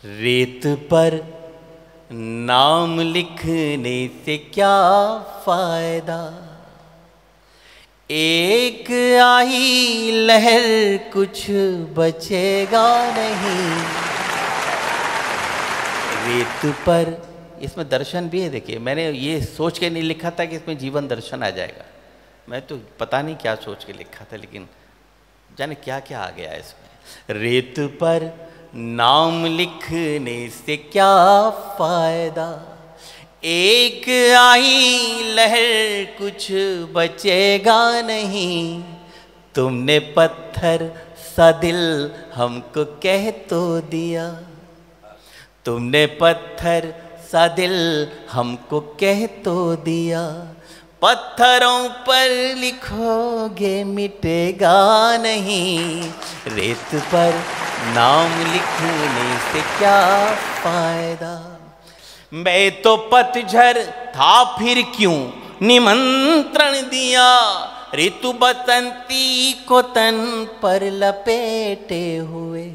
रेत पर नाम लिखने से क्या फायदा, एक आई लहर कुछ बचेगा नहीं। रेत पर, इसमें दर्शन भी है। देखिए, मैंने ये सोच के नहीं लिखा था कि इसमें जीवन दर्शन आ जाएगा। मैं तो पता नहीं क्या सोच के लिखा था, लेकिन जाने क्या क्या आ गया इसमें। रेत पर नाम लिखने से क्या फायदा, एक आई लहर कुछ बचेगा नहीं। तुमने पत्थर सा दिल हमको कह तो दिया, तुमने पत्थर सा दिल हमको कह तो दिया। पत्थरों पर लिखोगे मिटेगा नहीं, रेत पर नाम लिखने से क्या फायदा। मैं तो पतझड़ था फिर क्यों निमंत्रण दिया, ऋतु बसंती को तन पर लपेटे हुए।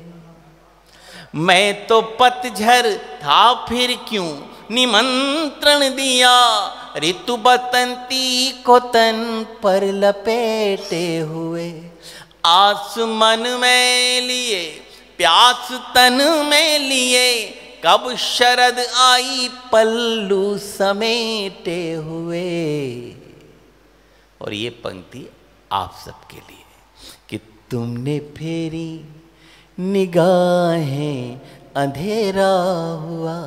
मैं तो पतझड़ था फिर क्यों निमंत्रण दिया, ऋतु बसंती को तन पर लपेटे हुए। आसमान में लिए प्यास तन में लिए, कब शरद आई पल्लू समेटे हुए। और ये पंक्ति आप सबके लिए कि तुमने फेरी निगाहें अंधेरा हुआ,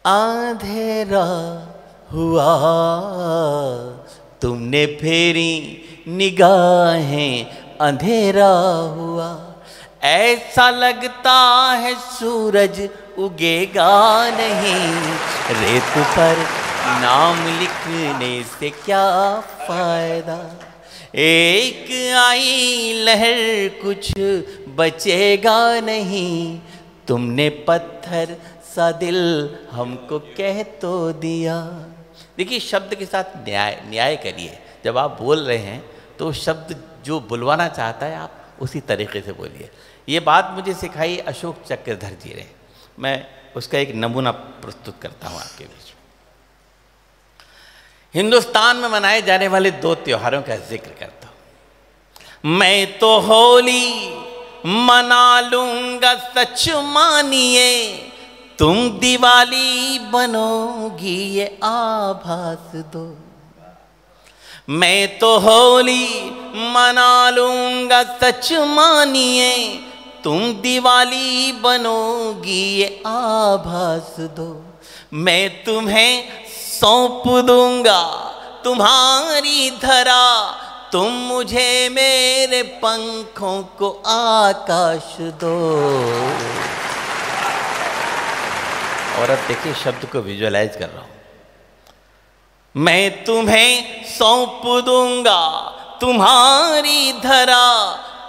अंधेरा हुआ। तुमने फेरी निगाहें अंधेरा हुआ, ऐसा लगता है सूरज उगेगा नहीं। रेत पर नाम लिखने से क्या फायदा, एक आई लहर कुछ बचेगा नहीं। तुमने पत्थर सा दिल हमको कह तो दिया। देखिए, शब्द के साथ न्याय करिए। जब आप बोल रहे हैं तो शब्द जो बुलवाना चाहता है आप उसी तरीके से बोलिए। ये बात मुझे सिखाई अशोक चक्रधर जी ने। मैं उसका एक नमूना प्रस्तुत करता हूँ आपके बीच में। हिंदुस्तान में मनाए जाने वाले दो त्योहारों का जिक्र करता हूँ। मैं तो होली मना लूंगा सच मानिए, तुम दिवाली बनोगी ये आभास दो। मैं तो होली मना लूंगा सच मानिए, तुम दिवाली बनोगी ये आभास दो। मैं तुम्हें सौंप दूंगा तुम्हारी धरा, तुम मुझे मेरे पंखों को आकाश दो। और अब देखिए, शब्द को विजुअलाइज कर रहा हूं। मैं तुम्हें सौंप दूंगा तुम्हारी धरा,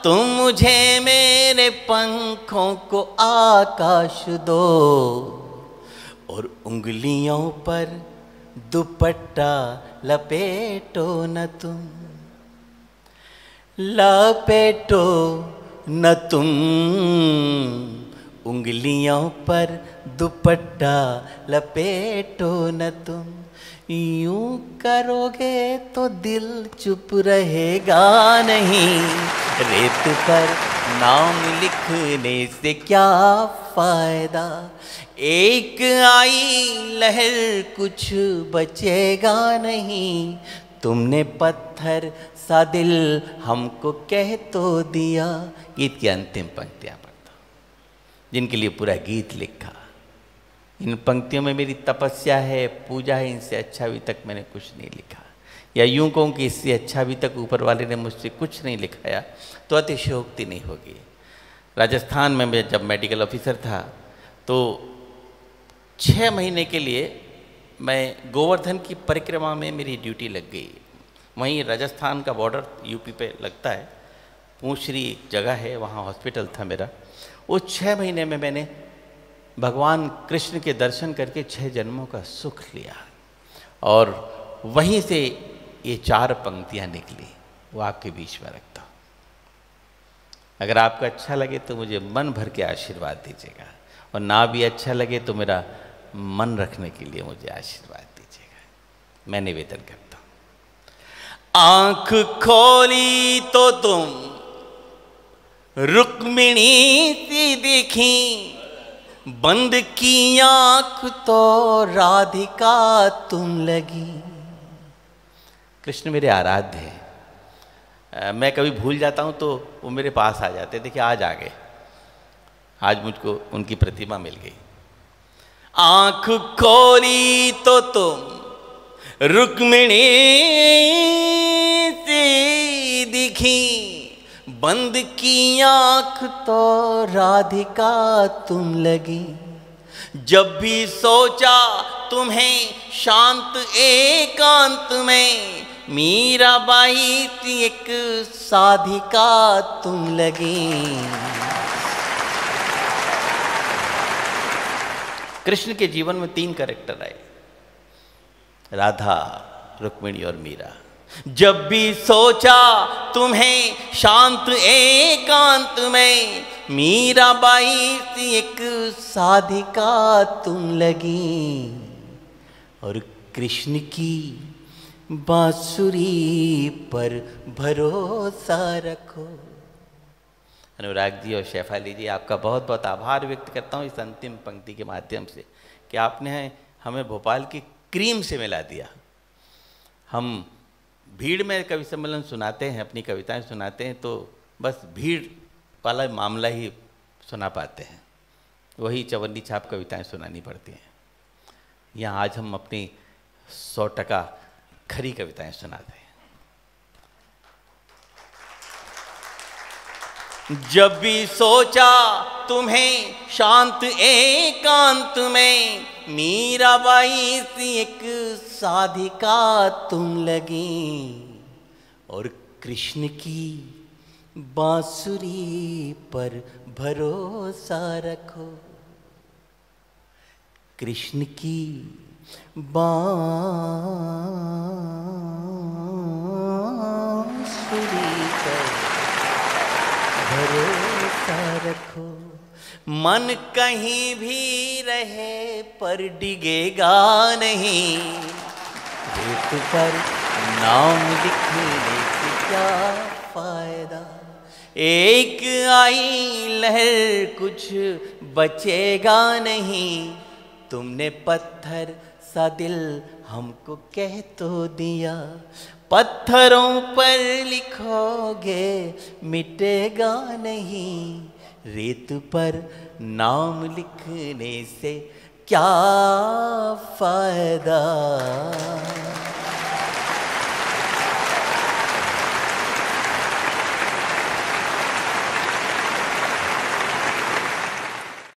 तुम मुझे मेरे पंखों को आकाश दो। और उंगलियों पर दुपट्टा लपेटो न तुम, लपेटो न तुम। उंगलियों पर दुपट्टा लपेटो न तुम। यूं करोगे तो दिल चुप रहेगा नहीं, रेत पर नाम लिखने से क्या फायदा, एक आई लहर कुछ बचेगा नहीं। तुमने पत्थर सा दिल हमको कह तो दिया। गीत की अंतिम पंक्तियां पढ़ता हूं, जिनके लिए पूरा गीत लिखा। इन पंक्तियों में मेरी तपस्या है, पूजा है, इनसे अच्छा अभी तक मैंने कुछ नहीं लिखा। या यूं कहूँ कि इससे अच्छा अभी तक ऊपर वाले ने मुझसे कुछ नहीं लिखाया तो अतिशयोक्ति नहीं होगी। राजस्थान में मैं जब मेडिकल ऑफिसर था तो 6 महीने के लिए मैं गोवर्धन की परिक्रमा में मेरी ड्यूटी लग गई। वहीं राजस्थान का बॉर्डर यूपी पे लगता है, पूंछरी एक जगह है, वहाँ हॉस्पिटल था मेरा। वो 6 महीने में मैंने भगवान कृष्ण के दर्शन करके 6 जन्मों का सुख लिया। और वहीं से ये 4 पंक्तियाँ निकली, वो आपके बीच में रखता हूँ। अगर आपको अच्छा लगे तो मुझे मन भर के आशीर्वाद दीजिएगा, और ना भी अच्छा लगे तो मेरा मन रखने के लिए मुझे आशीर्वाद दीजिएगा। मैं निवेदन करता हूं। आंख खोली तो तुम रुक्मिणी सी दिखी, बंद की आंख तो राधिका तुम लगी। कृष्ण मेरे आराध्य हैं, मैं कभी भूल जाता हूँ तो वो मेरे पास आ जाते। देखिए आज आ गए, आज मुझको उनकी प्रतिमा मिल गई। आंख खोली तो तुम रुक्मिणी से दिखी, बंद की आंख तो राधिका तुम लगी। जब भी सोचा तुम्हें शांत एकांत में, मीराबाई सी एक साधिका तुम लगी। कृष्ण के जीवन में 3 कैरेक्टर आए, राधा, रुक्मिणी और मीरा। जब भी सोचा तुम्हें शांत एकांत में, मीराबाई सी एक साधिका तुम लगी। और कृष्ण की बांसुरी पर भरोसा रखो। अनुराग जी और शेफाली जी, आपका बहुत बहुत आभार व्यक्त करता हूँ इस अंतिम पंक्ति के माध्यम से कि आपने हमें भोपाल की क्रीम से मिला दिया। हम भीड़ में कवि सम्मेलन सुनाते हैं, अपनी कविताएं सुनाते हैं, तो बस भीड़ वाला मामला ही सुना पाते हैं, वही चवन्नी छाप कविताएं सुनानी पड़ती हैं। यहाँ आज हम अपनी 100% खरी कविताएं सुनाते हैं। जब भी सोचा तुम्हें शांत एकांत में, मीराबाई सी एक साधिका तुम लगी। और कृष्ण की बांसुरी पर भरोसा रखो। कृष्ण की बांसुरी पर भरोसा रखो। मन कहीं भी रहे पर डिगेगा नहीं, रेत पर नाम लिखने से क्या फायदा। एक आई लहर कुछ बचेगा नहीं, तुमने पत्थर सा दिल हमको कह तो दिया। पत्थरों पर लिखोगे मिटेगा नहीं, रेत पर नाम लिखने से क्या फायदा।